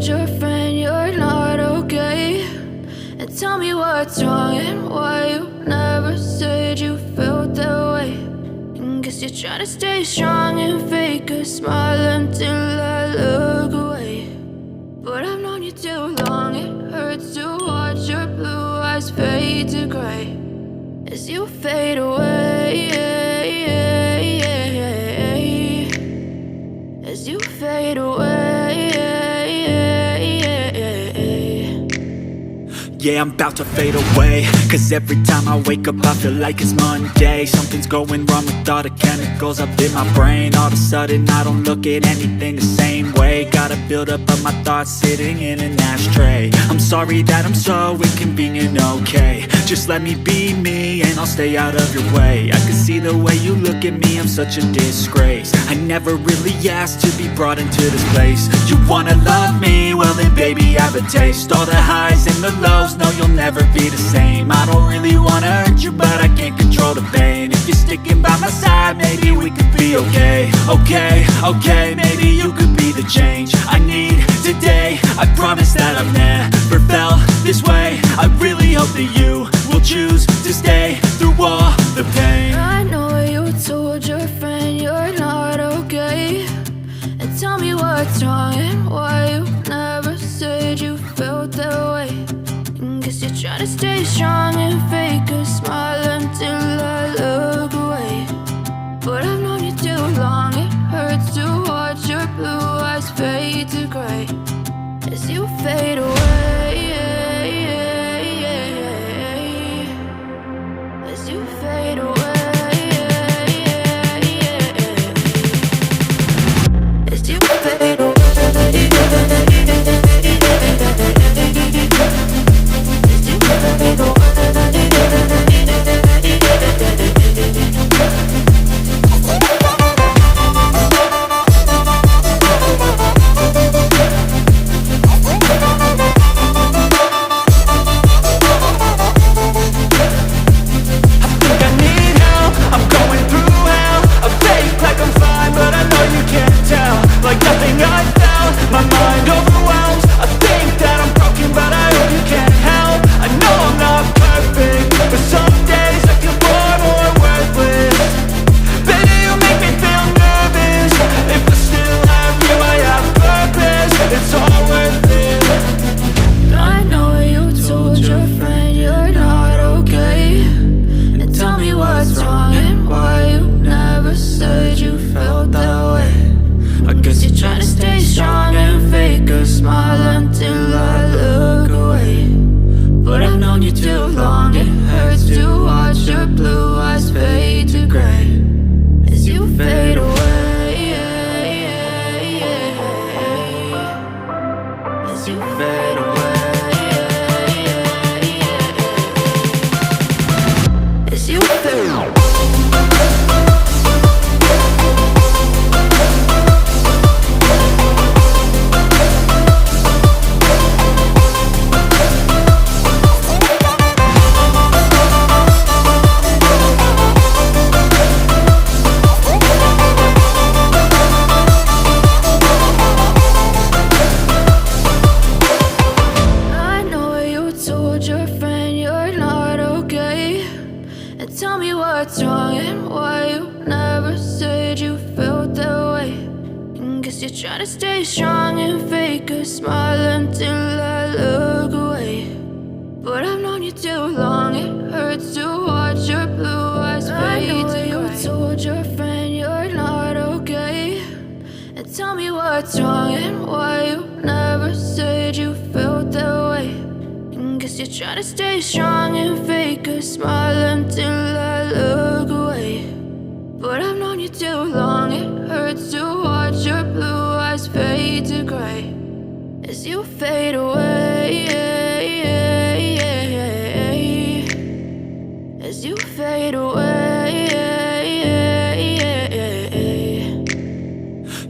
told your friend you're not okay? And tell me what's wrong and why you never said you felt that way. And guess you're trying to stay strong and fake a smile until I look away. But I've known you too long, it hurts to watch your blue eyes fade to gray as you fade away, as you fade away. Yeah, I'm about to fade away, cause every time I wake up I feel like it's Monday. Something's going wrong with all the chemicals up in my brain. All of a sudden I don't look at anything the same way. Got a buildup of my thoughts sitting in an ashtray. I'm sorry that I'm so inconvenient, okay? Just let me be me and I'll stay out of your way. I can see the way you look at me, I'm such a disgrace. I never really asked to be brought into this place. You wanna love me? Well then baby have a taste. All the highs and the lows, no you'll never be the same. I don't really wanna hurt you but I can't control the pain. If you're sticking by my side maybe we could be okay. Okay, maybe you could be the change I need today. I promise that I've never felt this way. I really hope that you will choose to stay through all the pain. I know you told your friend you're not okay. And tell me what's wrong and why you never said you felt that way. And guess you're trying to stay strong and fake a smile until I look away. But I've known you too long, it hurts to watch your blue eyes fade to gray as you fade away, as you fade away, as you fade away.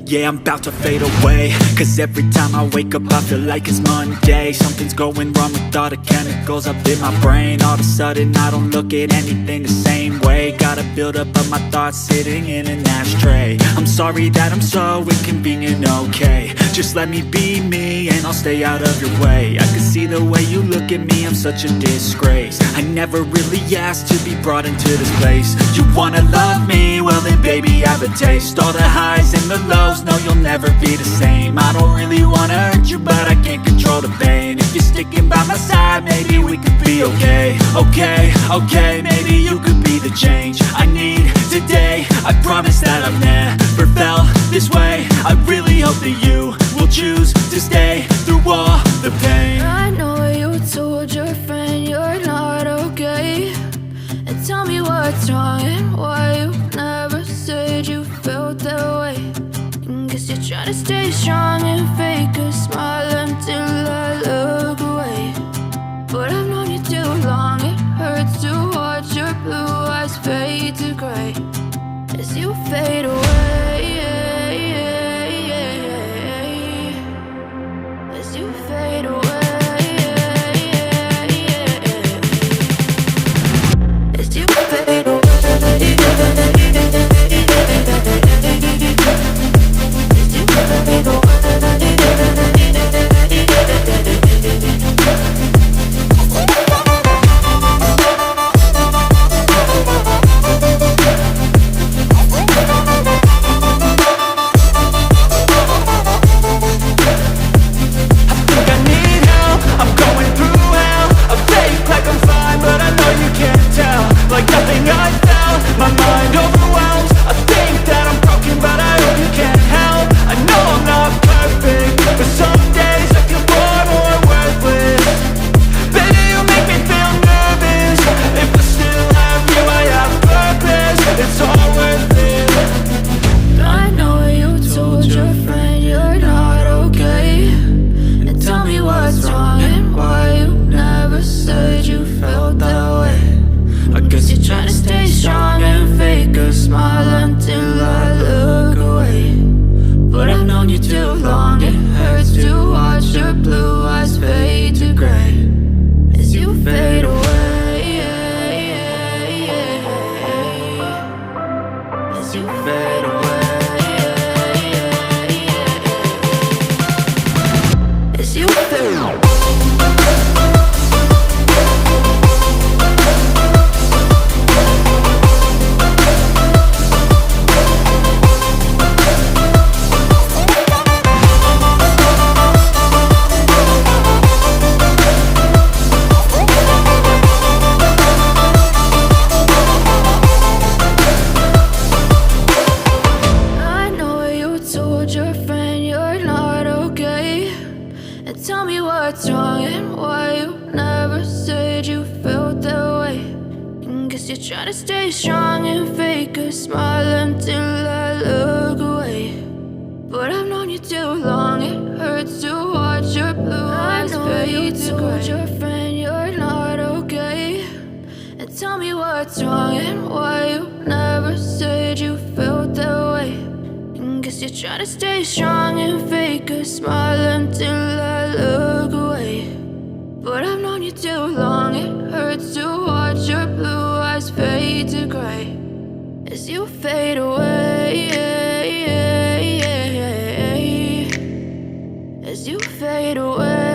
Yeah, I'm about to fade away, cause every time I wake up I feel like it's Monday. Something's going wrong with all the chemicals up in my brain. All of a sudden I don't look at anything the same way. Got a buildup of my thoughts sitting in an ashtray. I'm sorry that I'm so inconvenient, okay? Just let me be me and I'll stay out of your way. I can see the way you look at me, I'm such a disgrace. I never really asked to be brought into this place. You wanna love me? Well then baby, have a taste. All the highs and the lows, no you'll never be the same. I don't really wanna hurt you, but I can't control the pain. If you're sticking by my side, maybe we could be okay. Okay, maybe you could be the change I need today. I promise that I've never felt this way. I really hope that you will choose to stay through all the pain. I know you told your friend you're not okay, and tell me what's wrong and why you never said you felt that way. And guess you're trying to stay strong and fake a smile until I look away. But I've known you too long, it hurts to watch your blue eyes fade to gray as you fade away. As you fade away. As you fade away. As you fade away. Try to stay strong and fake a smile until I look away. But I've known you too long, it hurts to watch your blue eyes fade to gray. I know you told your friend you're not okay, and tell me what's wrong and why you never said you felt that way. And guess you're trying to stay strong and fake a smile until I look away. But I've known you too long, it hurts to watch your blue eyes fade to gray as you fade away. As you fade away.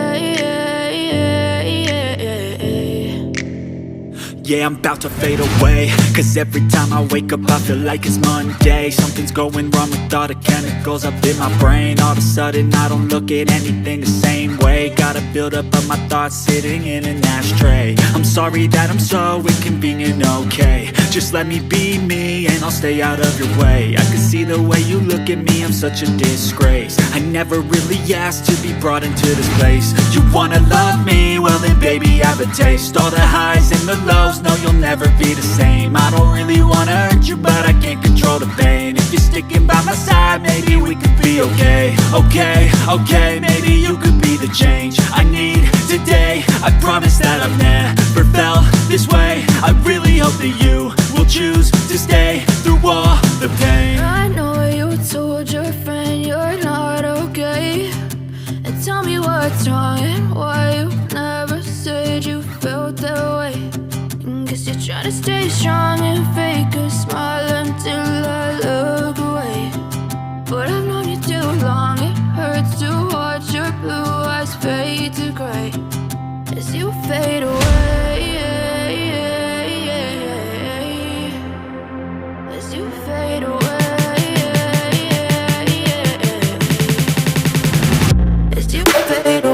Yeah, I'm about to fade away, cause every time I wake up I feel like it's Monday. Something's going wrong with all the chemicals up in my brain. All of a sudden I don't look at anything the same way. Got a buildup of my thoughts sitting in an ashtray. I'm sorry that I'm so inconvenient, okay. Just let me be me and I'll stay out of your way. I can see the way you look at me, I'm such a disgrace. I never really asked to be brought into this place. You wanna love me? Well then baby, have a taste. All the highs and the lows, no you'll never be the same. I don't really wanna hurt you, but I can't control the pain. If you're sticking by my side, maybe we could be okay. Okay, maybe you could be the change I need today. I promise that I've never felt this way. I really hope that you will choose to stay through all the pain. I know you told your friend you're not okay, and tell me what's wrong and why you never said you felt that way. And guess you're trying to stay strong and fake a smile until I look away. But I've known you too long, it hurts to you fade